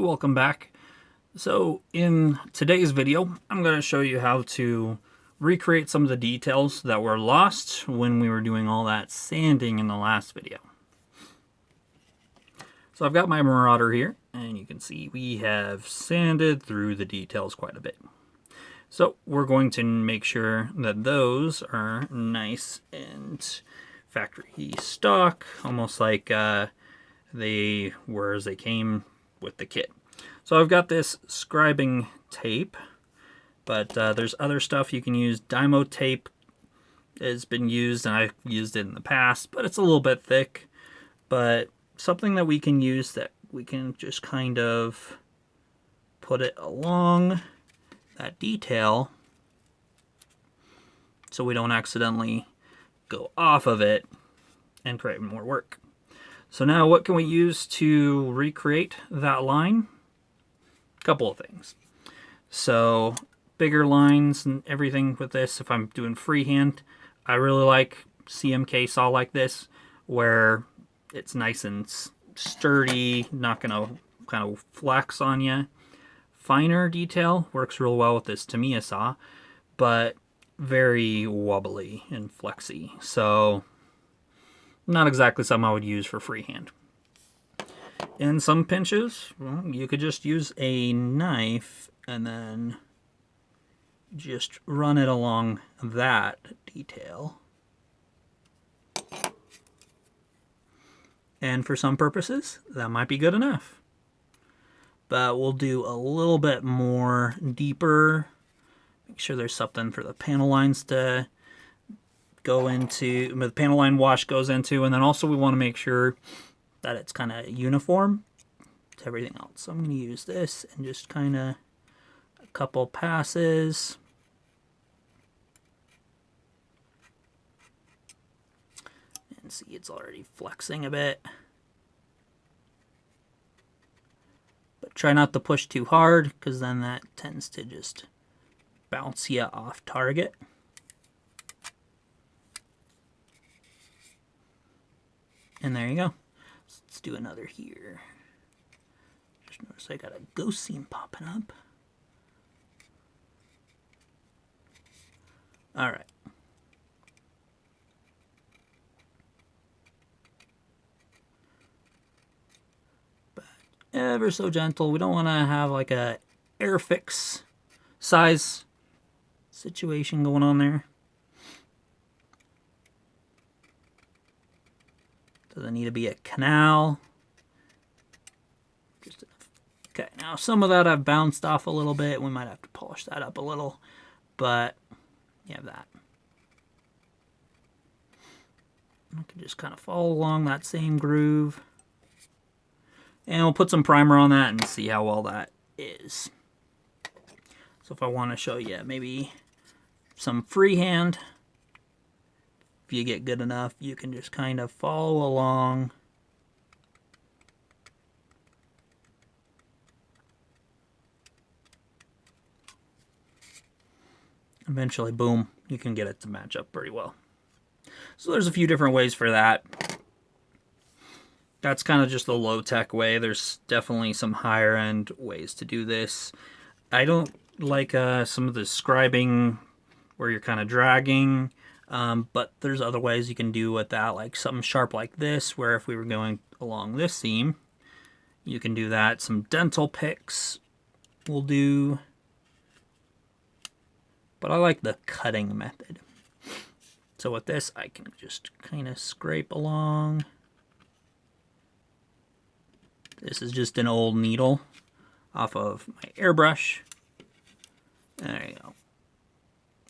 welcome back. So in today's video, I'm going to show you how to recreate some of the details that were lost when we were doing all that sanding in the last video. So I've got my Marauder here, and you can see we have sanded through the details quite a bit. So we're going to make sure that those are nice and factory stock, almost like they were as they came with the kit. So I've got this scribing tape, but there's other stuff you can use. Dymo tape has been used, and I've used it in the past, but it's a little bit thick. But something that we can use that we can just kind of put it along that detail so we don't accidentally go off of it and create more work. So now what can we use to recreate that line? A couple of things. So bigger lines and everything with this, if I'm doing freehand, I really like CMK saw like this, where it's nice and sturdy, not gonna kind of flex on you. Finer detail works real well with this Tamiya saw, but very wobbly and flexy. So not exactly something I would use for freehand. In some pinches, well, you could just use a knife and then just run it along that detail. And for some purposes, that might be good enough. But we'll do a little bit more deeper. Make sure there's something for the panel lines to go into, the panel line wash goes into, and then also we want to make sure that it's kind of uniform to everything else. So I'm going to use this and just kind of a couple passes. And see, it's already flexing a bit. But try not to push too hard, because then that tends to just bounce you off target. And there you go. So let's do another here. Just notice I got a ghost seam popping up. All right. But ever so gentle. We don't want to have like a air fix size situation going on there. Doesn't need to be a canal. Just enough. Okay, now some of that I've bounced off a little bit. We might have to polish that up a little, but you have that. I can just kind of follow along that same groove. And we'll put some primer on that and see how well that is. So if I want to show you maybe some freehand, if you get good enough, you can just kind of follow along. Eventually, boom, you can get it to match up pretty well. So there's a few different ways for that. That's kind of just the low-tech way. There's definitely some higher-end ways to do this. I don't like some of the scribing where you're kind of dragging. But there's other ways you can do with that, like something sharp like this, where if we were going along this seam, you can do that. Some dental picks will do. But I like the cutting method. So with this, I can just kind of scrape along. This is just an old needle off of my airbrush. There you go.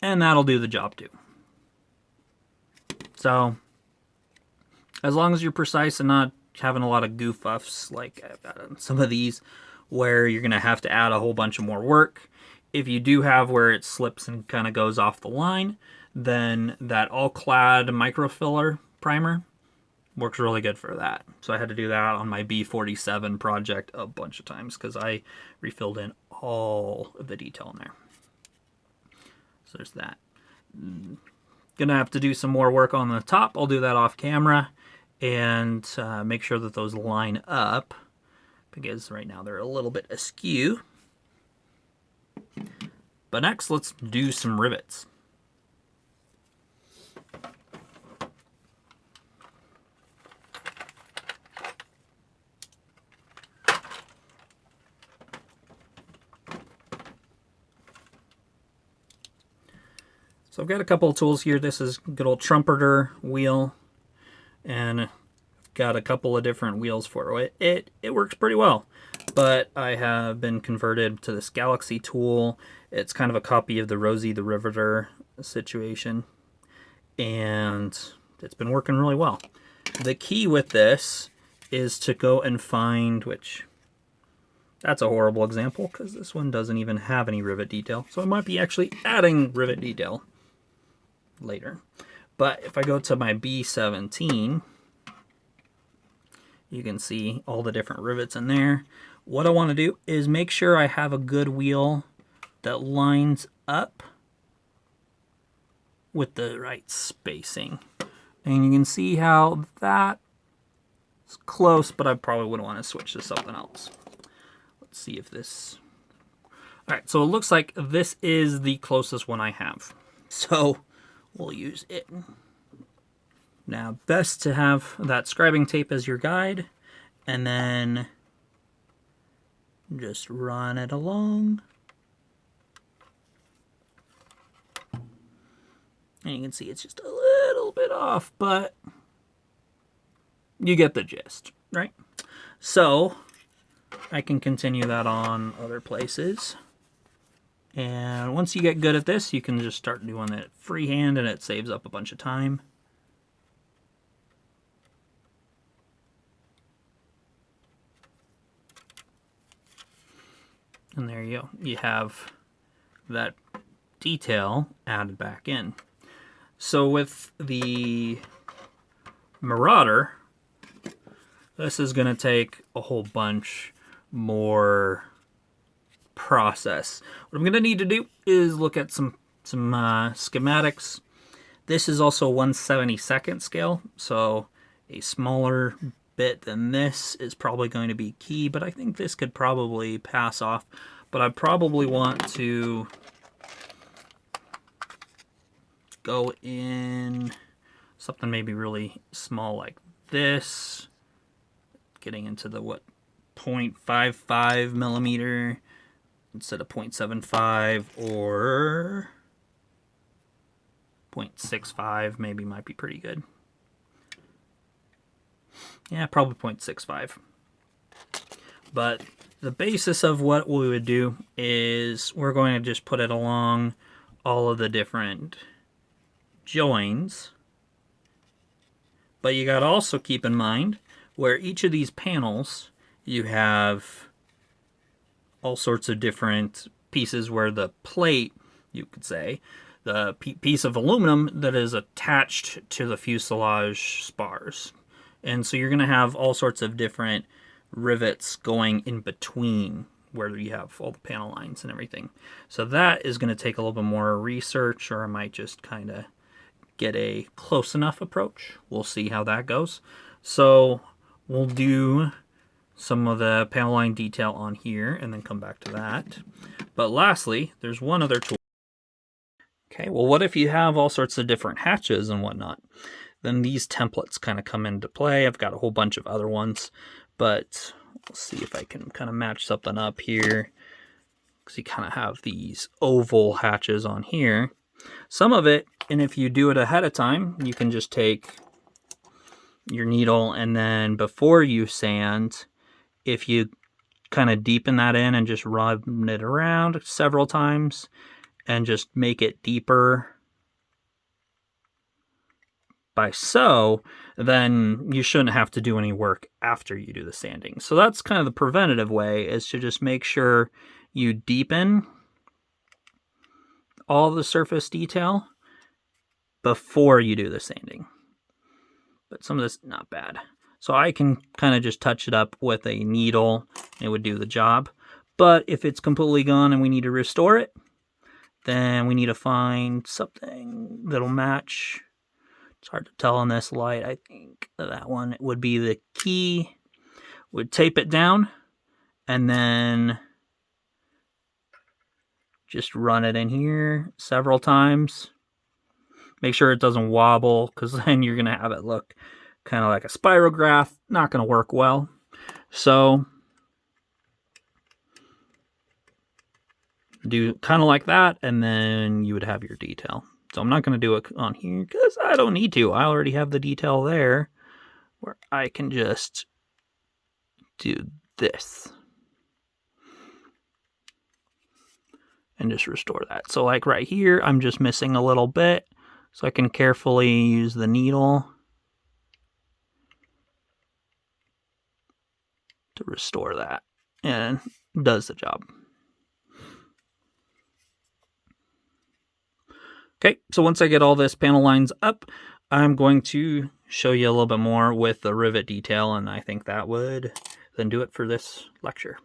And that'll do the job too. So, as long as you're precise and not having a lot of goof-ups like I've got on some of these, where you're going to have to add a whole bunch of more work. If you do have where it slips and kind of goes off the line, then that all-clad microfiller primer works really good for that. So I had to do that on my B47 project a bunch of times because I refilled in all of the detail in there. So there's that. Gonna have to do some more work on the top. I'll do that off camera and make sure that those line up, because right now they're a little bit askew. But next, let's do some rivets. So I've got a couple of tools here. This is good old trumpeter wheel, and I've got a couple of different wheels for it. It works pretty well, but I have been converted to this Galaxy tool. It's kind of a copy of the Rosie the Riveter situation, and it's been working really well. The key with this is to go and find, which that's a horrible example because this one doesn't even have any rivet detail, so I might be actually adding rivet detail later. But if I go to my B17, you can see all the different rivets in there. What I want to do is make sure I have a good wheel that lines up with the right spacing. And you can see how that is close, but I probably would want to switch to something else. Let's see if this... Alright, so it looks like this is the closest one I have. So we'll use it. Now, best to have that scribing tape as your guide, and then just run it along. And you can see it's just a little bit off, but you get the gist, right? So I can continue that on other places. And once you get good at this, you can just start doing it freehand, and it saves up a bunch of time. And there you go. You have that detail added back in. So with the Marauder, this is going to take a whole bunch more process. What I'm going to need to do is look at some schematics. This is also 1/72 scale, so a smaller bit than this is probably going to be key, but I think this could probably pass off. But I probably want to go in something maybe really small like this, getting into the 0.55 millimeter instead of 0.75, or 0.65 maybe might be pretty good. Yeah, probably 0.65. But the basis of what we would do is we're going to just put it along all of the different joins. But you got to also keep in mind where each of these panels you have all sorts of different pieces where the plate, you could say, the piece of aluminum that is attached to the fuselage spars. And so you're going to have all sorts of different rivets going in between where you have all the panel lines and everything. So that is going to take a little bit more research, or I might just kind of get a close enough approach. We'll see how that goes. So we'll do some of the panel line detail on here and then come back to that. But lastly, there's one other tool. Okay, well, what if you have all sorts of different hatches and whatnot? Then these templates kind of come into play. I've got a whole bunch of other ones, but let's see if I can kind of match something up here, because you kind of have these oval hatches on here. Some of it, and if you do it ahead of time, you can just take your needle, and then before you sand, if you kind of deepen that in and just run it around several times and just make it deeper by so, then you shouldn't have to do any work after you do the sanding. So that's kind of the preventative way, is to just make sure you deepen all the surface detail before you do the sanding. But some of this, not bad. So I can kind of just touch it up with a needle, and it would do the job. But if it's completely gone and we need to restore it, then we need to find something that'll match. It's hard to tell in this light. I think that one would be the key. Would tape it down and then just run it in here several times. Make sure it doesn't wobble, because then you're going to have it look kind of like a spirograph. Not going to work well. So do kind of like that, and then you would have your detail. So I'm not going to do it on here because I don't need to. I already have the detail there where I can just do this and just restore that. So like right here, I'm just missing a little bit, so I can carefully use the needle to restore that, and it does the job. Okay, so once I get all this panel lines up, I'm going to show you a little bit more with the rivet detail, and I think that would then do it for this lecture.